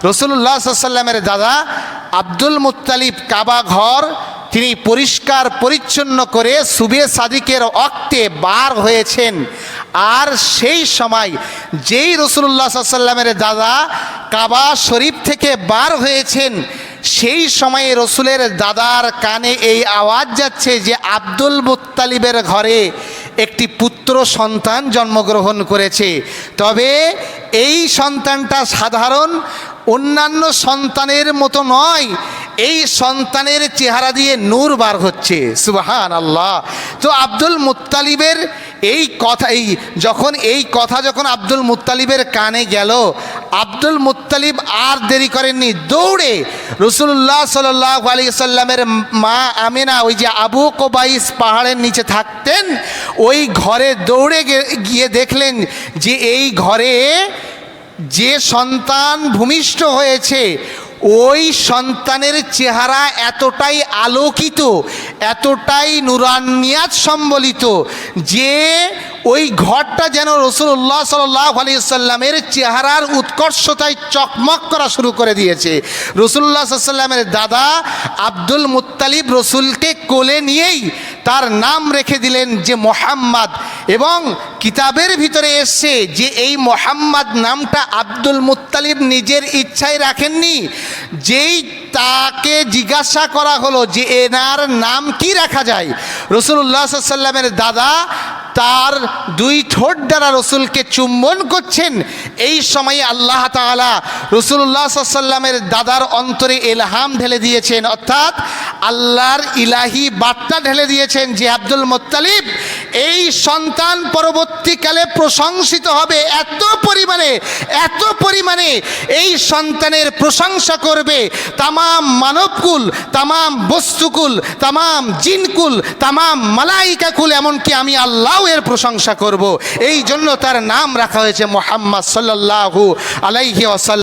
রাসূলুল্লাহ সাল্লাল্লাহু আলাইহি ওয়াসাল্লামের দাদা আব্দুল মুত্তালিব কাবা ঘর তিনি পরিষ্কার পরিচ্ছন্ন করে সুবে সাদিকের ওয়াক্তে বার হয়েছেন। আর সেই সময় যেই রাসূলুল্লাহ সাল্লাল্লাহু আলাইহি ওয়াসাল্লামের দাদা কাবা শরীফ থেকে বার হয়েছেন, সেই সময়ে রসুলের দাদার কানে এই আওয়াজ যাচ্ছে যে আব্দুল মুত্তালিবের ঘরে একটি পুত্র সন্তান জন্মগ্রহণ করেছে। তবে এই সন্তানটা সাধারণ অন্যান্য সন্তানের মতো নয়, এই সন্তানের চেহারা দিয়ে নূর বার হচ্ছে। সুবহানাল্লাহ। তো আব্দুল মুত্তালিবের এই কথা যখন আব্দুল মুত্তালিবের কানে গেল, আব্দুল মুত্তালিব আর দেরি করেননি, দৌড়ে রাসূলুল্লাহ সাল্লাল্লাহু আলাইহি সাল্লামের মা আমিনা, ওই যে আবু কুবাইস পাহাড়ের নিচে থাকতেন, ওই ঘরে দৌড়ে গিয়ে দেখলেন যে এই ঘরে যে সন্তান ভূমিষ্ঠ হয়েছে ওই সন্তানের চেহারা এতটাই আলোকিত, এতটাই নুরানিয়াত সম্বলিত যে ওই ঘরটা যেন রাসূলুল্লাহ সাল্লাল্লাহু আলাইহি সাল্লামের চেহারার উৎকর্ষতায় চকমক করা শুরু করে দিয়েছে। রাসূলুল্লাহ সাল্লাল্লাহু আলাইহি সাল্লামের দাদা আব্দুল মুত্তালিব রসুলকে কোলে নিয়েই তার নাম রেখে দিলেন যে মুহাম্মদ। এবং কিতাবের ভিতরে এসছে যে এই মুহাম্মদ নামটা আব্দুল মুত্তালিব নিজের ইচ্ছায় রাখেননি, যেই তাকে জিজ্ঞাসা করা হলো যে এনার নাম কি রাখা যায়, রাসূলুল্লাহ সাল্লাল্লাহু আলাইহি সাল্লামের দাদা তার দুই ঠোঁট দ্বারা রসুলকে চুম্বন করছেন। এই সময়ে আল্লাহ তাআলা রাসূলুল্লাহ সাল্লাল্লাহু আলাইহি সাল্লামের দাদার অন্তরে ইলহাম ঢেলে দিয়েছেন, অর্থাৎ আল্লাহর ইলাহি বার্তা ঢেলে দিয়েছেন যে আব্দুল মুত্তালিব এই সন্তান পরবর্তীকালে প্রশংসিত হবে, এত পরিমাণে এই সন্তানের প্রশংসা করবে তামাম মানবকুল, তামাম বস্তুকুল, তামাম জিনকুল, তামাম মালাইকাকুল, এমনকি আমি আল্লাহ এর প্রশংসা করব। এই জন্য তার নাম রাখা হয়েছে মুহাম্মদ সাল্লাল্লাহু আলাইহি ওয়াসাল্লাম।